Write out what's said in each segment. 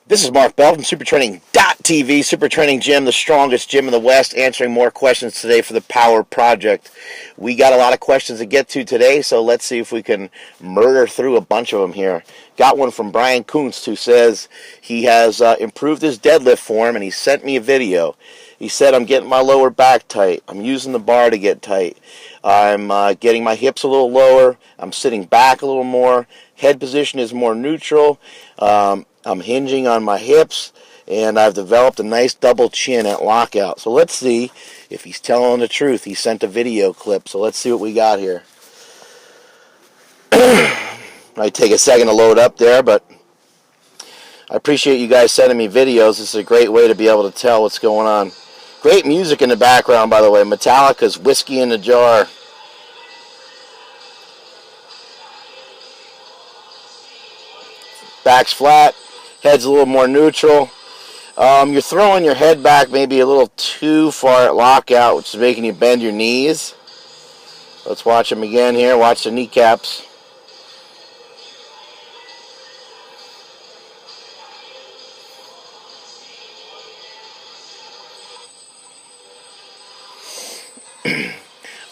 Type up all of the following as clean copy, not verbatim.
This is Mark Bell from SuperTraining.tv, Super Training Gym, the strongest gym in the West, answering more questions today for the Power Project. We got a lot of questions to get to today, so let's see if we can murder through a bunch of them here. Got one from Brian Kunst, who says he has improved his deadlift form, and he sent me a video. He said, I'm getting my lower back tight. I'm using the bar to get tight. I'm getting my hips a little lower. I'm sitting back a little more. Head position is more neutral. I'm hinging on my hips, and I've developed a nice double chin at lockout. So let's see if he's telling the truth. He sent a video clip, so let's see what we got here. Might take a second to load up there, but I appreciate you guys sending me videos. This is a great way to be able to tell what's going on. Great music in the background, by the way. Metallica's Whiskey in a Jar. Back's flat. Head's a little more neutral. You're throwing your head back maybe a little too far at lockout, which is making you bend your knees. Let's watch them again here. Watch the kneecaps.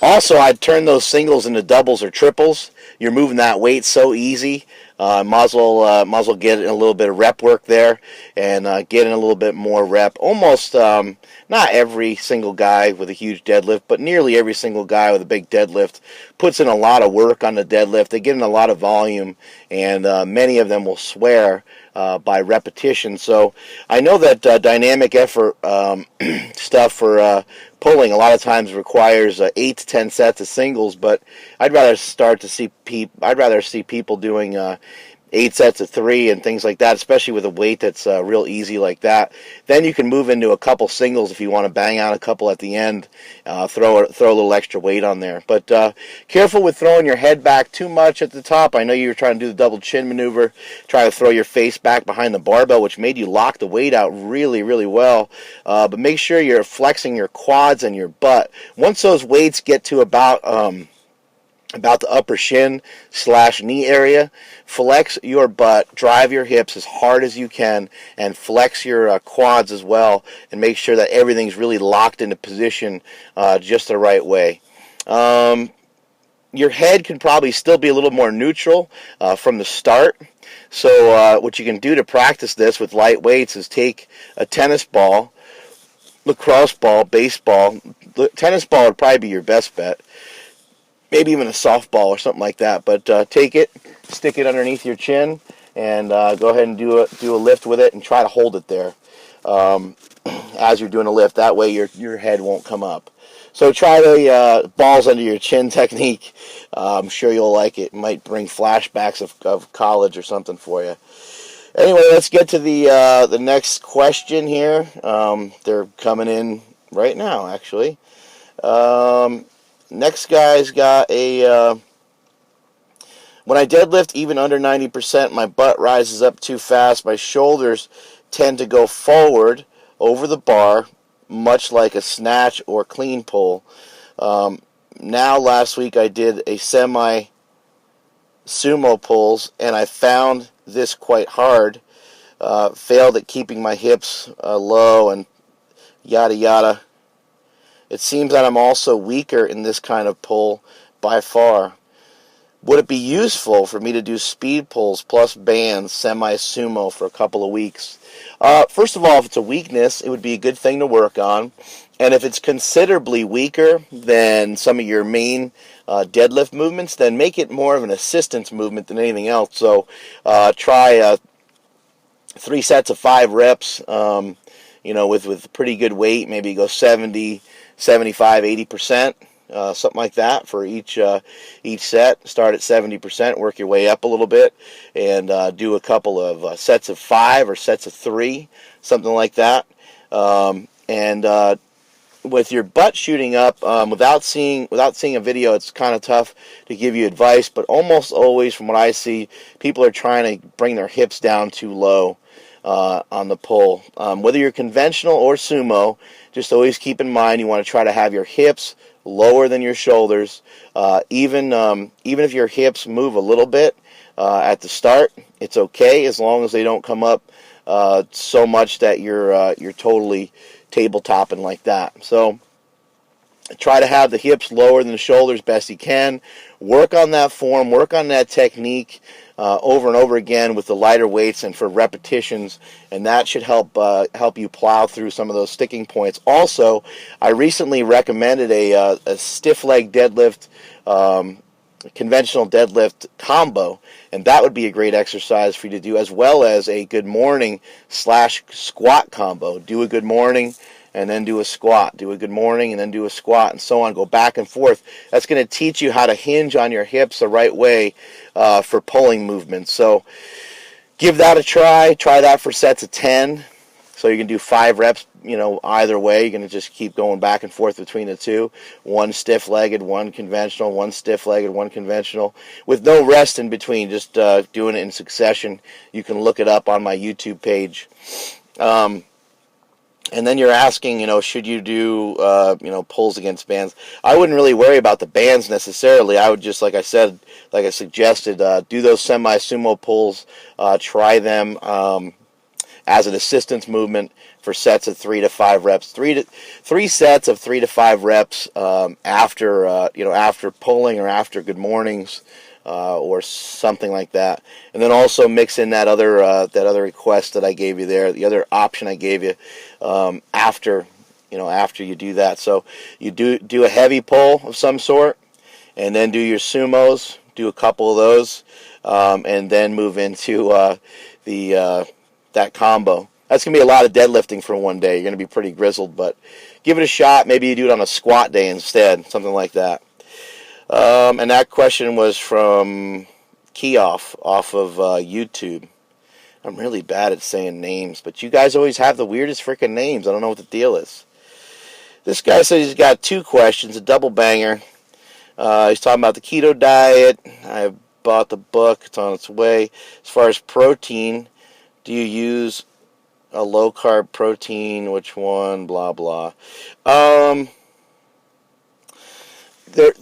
Also, I'd turn those singles into doubles or triples. You're moving that weight so easy. Might as well get in a little bit of rep work there and get in a little bit more rep. Almost not every single guy with a huge deadlift, but nearly every single guy with a big deadlift puts in a lot of work on the deadlift. They get in a lot of volume, and many of them will swear by repetition. So I know that dynamic effort stuff for pulling a lot of times requires 8 to 10 sets of singles, but I'd rather see people doing 8 sets of 3 and things like that, especially with a weight that's real easy like that. Then you can move into a couple singles if you want to bang out a couple at the end, throw a little extra weight on there. But careful with throwing your head back too much at the top. I know you were trying to do the double chin maneuver, try to throw your face back behind the barbell, which made you lock the weight out really, really well. But make sure you're flexing your quads and your butt. Once those weights get to about the upper shin / knee area, flex your butt, drive your hips as hard as you can, and flex your quads as well, and make sure that everything's really locked into position just the right way. Your head can probably still be a little more neutral from the start. So what you can do to practice this with light weights is take a tennis ball, lacrosse ball, baseball. Tennis ball would probably be your best bet. Maybe even a softball or something like that. But take it, stick it underneath your chin, and go ahead and do a lift with it, and try to hold it there as you're doing a lift. That way your head won't come up. So try the balls under your chin technique. I'm sure you'll like it. It might bring flashbacks of college or something for you. Anyway, let's get to the next question here. They're coming in right now, actually. Next guy's got a, when I deadlift even under 90%, my butt rises up too fast. My shoulders tend to go forward over the bar, much like a snatch or clean pull. Now, last week I did a semi-sumo pulls, and I found this quite hard. Failed at keeping my hips low and yada yada. It seems that I'm also weaker in this kind of pull by far. Would it be useful for me to do speed pulls plus bands, semi-sumo, for a couple of weeks? First of all, if it's a weakness, it would be a good thing to work on. And if it's considerably weaker than some of your main deadlift movements, then make it more of an assistance movement than anything else. So try 3 sets of 5 reps, with pretty good weight. Maybe go 70, 75, 80%, something like that for each set. Start at 70%, work your way up a little bit, and do a couple of sets of 5 or sets of 3, something like that. With your butt shooting up, without seeing a video, it's kind of tough to give you advice. But almost always, from what I see, people are trying to bring their hips down too low on the pull. Whether you're conventional or sumo, just always keep in mind you want to try to have your hips lower than your shoulders. Even if your hips move a little bit at the start, it's okay as long as they don't come up so much that you're totally tabletopping like that. So try to have the hips lower than the shoulders best you can. Work on that form, work on that technique over and over again with the lighter weights and for repetitions, and that should help you plow through some of those sticking points. Also, I recently recommended a stiff leg deadlift, conventional deadlift combo, and that would be a great exercise for you to do, as well as a good morning / squat combo. Do a good morning and then do a squat, do a good morning and then do a squat, and so on. Go back and forth. That's going to teach you how to hinge on your hips the right way for pulling movements. So give that a try. Try that for sets of 10. So you can do 5 reps, either way. You're going to just keep going back and forth between the two. One stiff-legged, one conventional, one stiff-legged, one conventional, with no rest in between, just doing it in succession. You can look it up on my YouTube page. And then you're asking, should you do, pulls against bands? I wouldn't really worry about the bands necessarily. I would just, like I suggested, do those semi-sumo pulls. Try them as an assistance movement for sets of 3 to 5 reps. Three sets of 3 to 5 reps after pulling or after good mornings. Or something like that, and then also mix in that other request that I gave you there, the other option I gave you after you do that. So you do a heavy pull of some sort, and then do your sumos, do a couple of those, and then move into that combo. That's gonna be a lot of deadlifting for one day. You're gonna be pretty grizzled, but give it a shot. Maybe you do it on a squat day instead, something like that. And that question was from Keoff off of YouTube. I'm really bad at saying names, but you guys always have the weirdest freaking names. I don't know what the deal is. This guy says he's got 2 questions, a double banger. He's talking about the keto diet. I bought the book. It's on its way. As far as protein, do you use a low-carb protein? Which one? Blah, blah.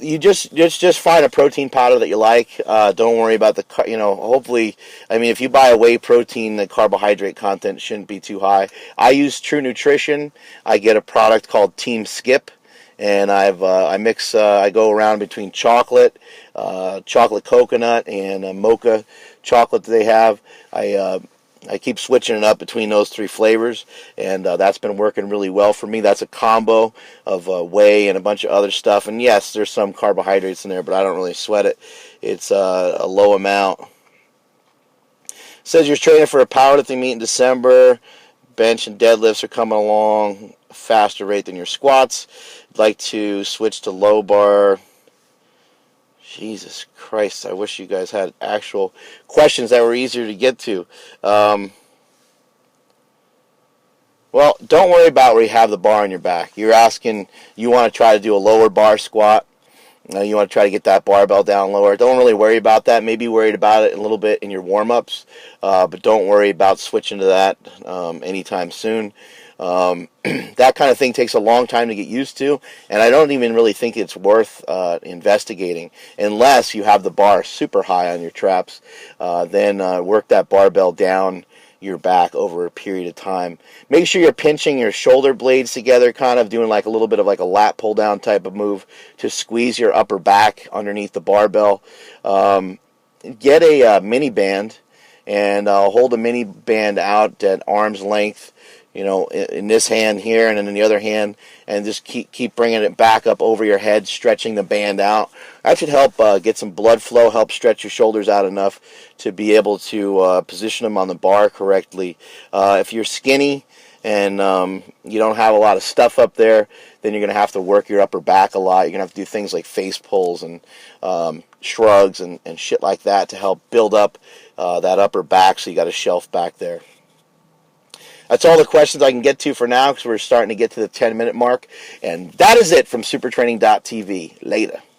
You just find a protein powder that you like. Don't worry about hopefully, if you buy a whey protein, the carbohydrate content shouldn't be too high. I use True Nutrition. I get a product called Team Skip, and I go around between chocolate coconut, and mocha chocolate that they have. I keep switching it up between those 3 flavors, and that's been working really well for me. That's a combo of whey and a bunch of other stuff. And yes, there's some carbohydrates in there, but I don't really sweat it. It's a low amount. Says you're training for a powerlifting meet in December. Bench and deadlifts are coming along a faster rate than your squats. I'd like to switch to low bar. Jesus Christ, I wish you guys had actual questions that were easier to get to. Well, don't worry about where you have the bar on your back. You're asking, you want to try to do a lower bar squat. You want to try to get that barbell down lower. Don't really worry about that. Maybe worried about it a little bit in your warm-ups, but don't worry about switching to that anytime soon. That kind of thing takes a long time to get used to, and I don't even really think it's worth investigating unless you have the bar super high on your traps. Then work that barbell down your back over a period of time. Make sure you're pinching your shoulder blades together, kind of doing like a little bit of like a lat pull down type of move to squeeze your upper back underneath the barbell. Get a mini band and hold a mini band out at arm's length, in this hand here and then in the other hand, and just keep bringing it back up over your head, stretching the band out. That should help get some blood flow, help stretch your shoulders out enough to be able to position them on the bar correctly. If you're skinny and you don't have a lot of stuff up there, then you're going to have to work your upper back a lot. You're going to have to do things like face pulls and shrugs and shit like that to help build up that upper back, so you got a shelf back there. That's all the questions I can get to for now, because we're starting to get to the 10-minute mark. And that is it from supertraining.tv. Later.